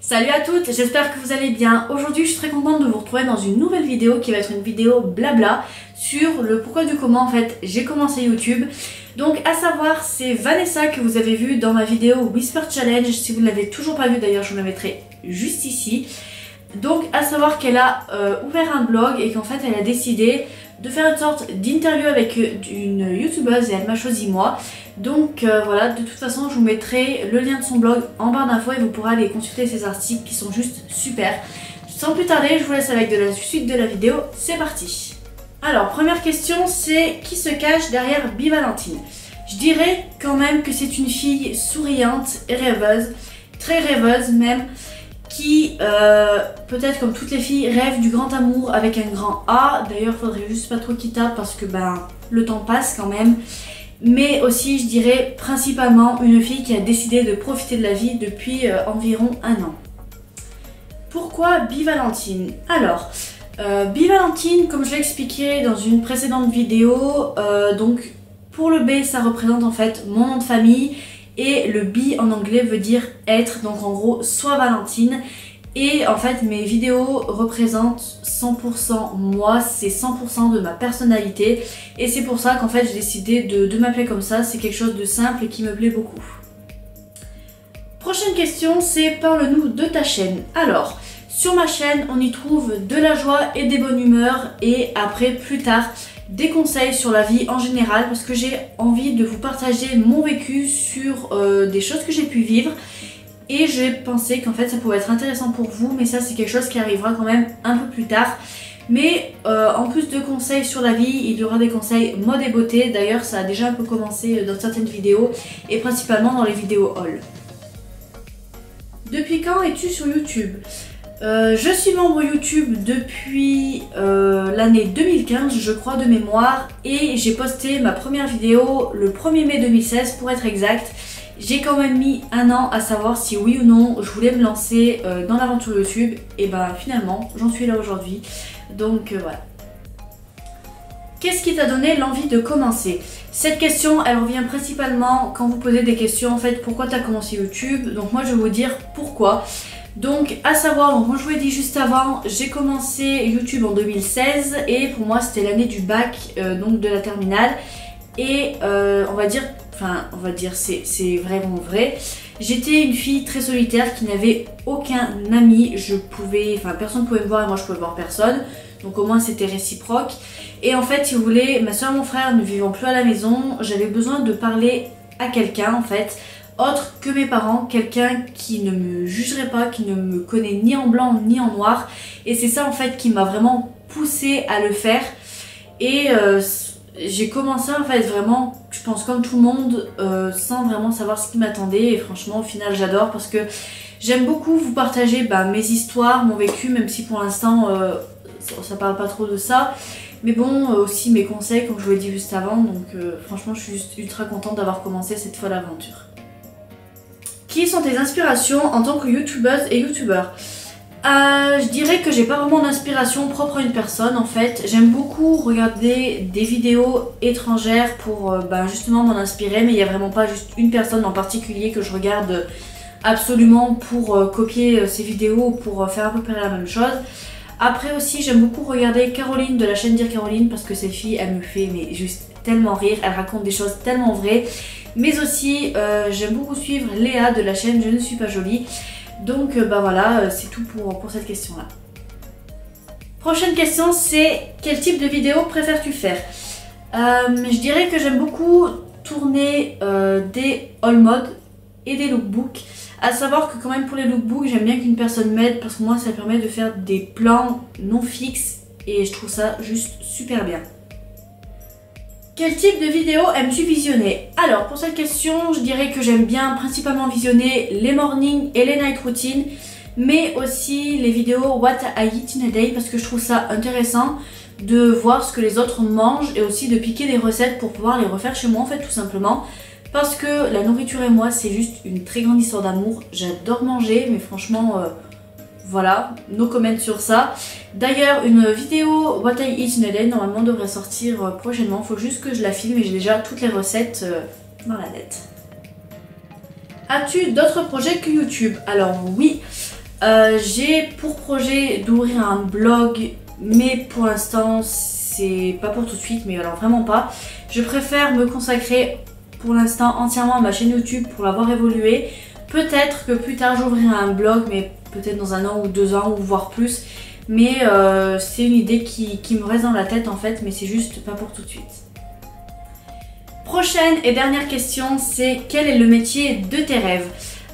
Salut à toutes, j'espère que vous allez bien. Aujourd'hui je suis très contente de vous retrouver dans une nouvelle vidéo qui va être une vidéo blabla sur le pourquoi du comment en fait j'ai commencé YouTube. Donc à savoir c'est Vanessa que vous avez vu dans ma vidéo Whisper Challenge. Si vous ne l'avez toujours pas vu d'ailleurs je vous la mettrai juste ici. Donc à savoir qu'elle a ouvert un blog et qu'en fait elle a décidé de faire une sorte d'interview avec une youtubeuse et elle m'a choisi moi. Donc voilà, de toute façon je vous mettrai le lien de son blog en barre d'infos et vous pourrez aller consulter ses articles qui sont juste super. Sans plus tarder, je vous laisse avec la suite de la vidéo, c'est parti. Alors première question, c'est qui se cache derrière Bivalentine? Je dirais quand même que c'est une fille souriante et rêveuse, très rêveuse même, qui peut-être comme toutes les filles rêve du grand amour avec un grand A. D'ailleurs faudrait juste pas trop qu'il tape parce que le temps passe quand même. Mais aussi je dirais principalement une fille qui a décidé de profiter de la vie depuis environ un an. Pourquoi Bivalentine? Alors Bivalentine, comme je l'ai expliqué dans une précédente vidéo, donc pour le B ça représente en fait mon nom de famille. Et le bi en anglais veut dire être, donc en gros sois Valentine. Et en fait mes vidéos représentent 100% moi, c'est 100% de ma personnalité. Et c'est pour ça qu'en fait j'ai décidé de m'appeler comme ça, c'est quelque chose de simple et qui me plaît beaucoup. Prochaine question, c'est parle-nous de ta chaîne. Alors, sur ma chaîne on y trouve de la joie et des bonnes humeurs et après plus tard des conseils sur la vie en général parce que j'ai envie de vous partager mon vécu sur des choses que j'ai pu vivre et j'ai pensé qu'en fait ça pouvait être intéressant pour vous, mais ça c'est quelque chose qui arrivera quand même un peu plus tard. Mais en plus de conseils sur la vie, il y aura des conseils mode et beauté. D'ailleurs ça a déjà un peu commencé dans certaines vidéos et principalement dans les vidéos haul. Depuis quand es-tu sur YouTube? Je suis membre YouTube depuis l'année 2015 je crois de mémoire et j'ai posté ma première vidéo le 1er mai 2016 pour être exact. J'ai quand même mis un an à savoir si oui ou non je voulais me lancer dans l'aventure YouTube et finalement j'en suis là aujourd'hui. Donc voilà. Qu'est-ce qui t'a donné l'envie de commencer? Cette question elle revient principalement quand vous posez des questions en fait pourquoi tu as commencé YouTube. Donc moi je vais vous dire pourquoi. Donc à savoir, donc moi je vous l'ai dit juste avant, j'ai commencé YouTube en 2016 et pour moi c'était l'année du bac, donc de la terminale. Et on va dire c'est vraiment vrai. J'étais une fille très solitaire qui n'avait aucun ami, personne ne pouvait me voir et moi je pouvais voir personne. Donc au moins c'était réciproque. Et en fait si vous voulez, ma soeur et mon frère ne vivant plus à la maison, j'avais besoin de parler à quelqu'un en fait. Autre que mes parents, quelqu'un qui ne me jugerait pas, qui ne me connaît ni en blanc ni en noir. Et c'est ça en fait qui m'a vraiment poussée à le faire. Et j'ai commencé en fait vraiment, je pense comme tout le monde, sans vraiment savoir ce qui m'attendait. Et franchement au final j'adore parce que j'aime beaucoup vous partager mes histoires, mon vécu, même si pour l'instant ça parle pas trop de ça. Mais bon, aussi mes conseils comme je vous l'ai dit juste avant. Donc franchement je suis juste ultra contente d'avoir commencé cette fois l'aventure. Qui sont tes inspirations en tant que youtubeuse et youtubeur? Je dirais que j'ai pas vraiment d'inspiration propre à une personne en fait. J'aime beaucoup regarder des vidéos étrangères pour justement m'en inspirer, mais il n'y a vraiment pas juste une personne en particulier que je regarde absolument pour copier ses vidéos ou pour faire à peu près la même chose. Après aussi j'aime beaucoup regarder Caroline de la chaîne Dire Caroline parce que cette fille elle me fait juste tellement rire, elle raconte des choses tellement vraies. Mais aussi j'aime beaucoup suivre Léa de la chaîne Je ne suis pas jolie. Donc voilà, c'est tout pour cette question là. Prochaine question, c'est quel type de vidéo préfères-tu faire? Je dirais que j'aime beaucoup tourner des haul mode et des lookbooks. À savoir que quand même pour les lookbooks j'aime bien qu'une personne m'aide parce que moi ça permet de faire des plans non fixes et je trouve ça juste super bien. Quel type de vidéo aimes-tu visionner? Alors pour cette question je dirais que j'aime bien principalement visionner les morning et les night routines, mais aussi les vidéos What I Eat in a Day parce que je trouve ça intéressant de voir ce que les autres mangent et aussi de piquer des recettes pour pouvoir les refaire chez moi en fait tout simplement. Parce que la nourriture et moi c'est juste une très grande histoire d'amour, j'adore manger mais franchement voilà, no comment sur ça. D'ailleurs une vidéo What I Eat in a Day normalement devrait sortir prochainement, faut juste que je la filme et j'ai déjà toutes les recettes dans la tête. As-tu d'autres projets que YouTube? Alors oui, J'ai pour projet d'ouvrir un blog, mais pour l'instant c'est pas pour tout de suite, mais alors vraiment pas. Je préfère me consacrer pour l'instant entièrement à ma chaîne YouTube pour la voir évoluer. Peut-être que plus tard j'ouvrirai un blog, mais peut-être dans 1 an ou 2 ans ou voire plus. Mais c'est une idée qui me reste dans la tête en fait, mais c'est juste pas pour tout de suite. Prochaine et dernière question, c'est quel est le métier de tes rêves?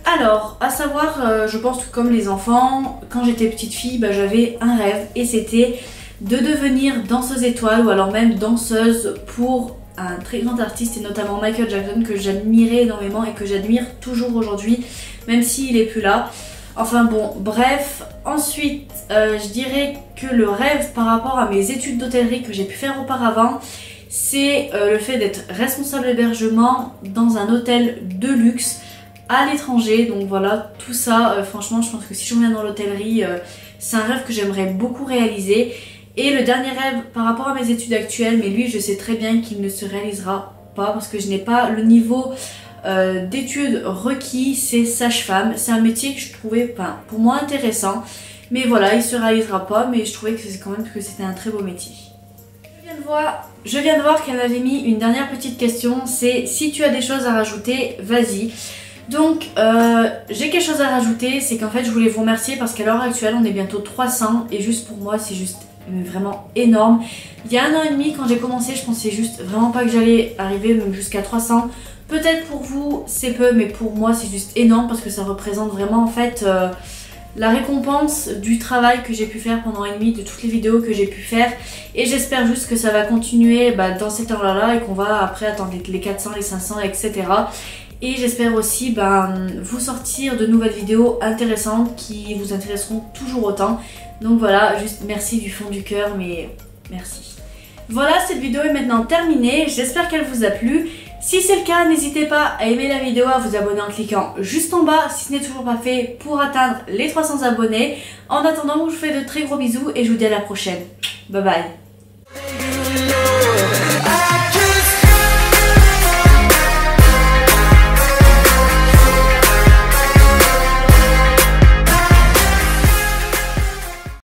Alors, à savoir, je pense que comme les enfants, quand j'étais petite fille, j'avais un rêve et c'était de devenir danseuse étoile ou alors même danseuse pour un très grand artiste et notamment Michael Jackson que j'admirais énormément et que j'admire toujours aujourd'hui, même s'il est plus là. Enfin bon, bref. Ensuite, je dirais que le rêve par rapport à mes études d'hôtellerie que j'ai pu faire auparavant, c'est le fait d'être responsable d'hébergement dans un hôtel de luxe à l'étranger. Donc voilà, tout ça, franchement, je pense que si je reviens dans l'hôtellerie, c'est un rêve que j'aimerais beaucoup réaliser. Et le dernier rêve par rapport à mes études actuelles, mais lui, je sais très bien qu'il ne se réalisera pas parce que je n'ai pas le niveau d'études requis, c'est sage-femme. C'est un métier que je trouvais, pour moi, intéressant. Mais voilà, il se réalisera pas, mais je trouvais que c'est quand même que c'était un très beau métier. Je viens de voir qu'elle m'avait mis une dernière petite question, c'est si tu as des choses à rajouter, vas-y. Donc j'ai quelque chose à rajouter, c'est qu'en fait je voulais vous remercier parce qu'à l'heure actuelle on est bientôt 300 et juste pour moi c'est juste vraiment énorme. Il y a 1 an et demi quand j'ai commencé je pensais juste vraiment pas que j'allais arriver même jusqu'à 300. Peut-être pour vous c'est peu mais pour moi c'est juste énorme parce que ça représente vraiment en fait la récompense du travail que j'ai pu faire pendant 1 an et demi, de toutes les vidéos que j'ai pu faire. Et j'espère juste que ça va continuer dans cet ordre-là et qu'on va après attendre les 400, les 500, etc. Et j'espère aussi vous sortir de nouvelles vidéos intéressantes qui vous intéresseront toujours autant. Donc voilà, juste merci du fond du cœur, mais merci. Voilà, cette vidéo est maintenant terminée. J'espère qu'elle vous a plu. Si c'est le cas, n'hésitez pas à aimer la vidéo, à vous abonner en cliquant juste en bas si ce n'est toujours pas fait pour atteindre les 300 abonnés. En attendant, je vous fais de très gros bisous et je vous dis à la prochaine. Bye bye.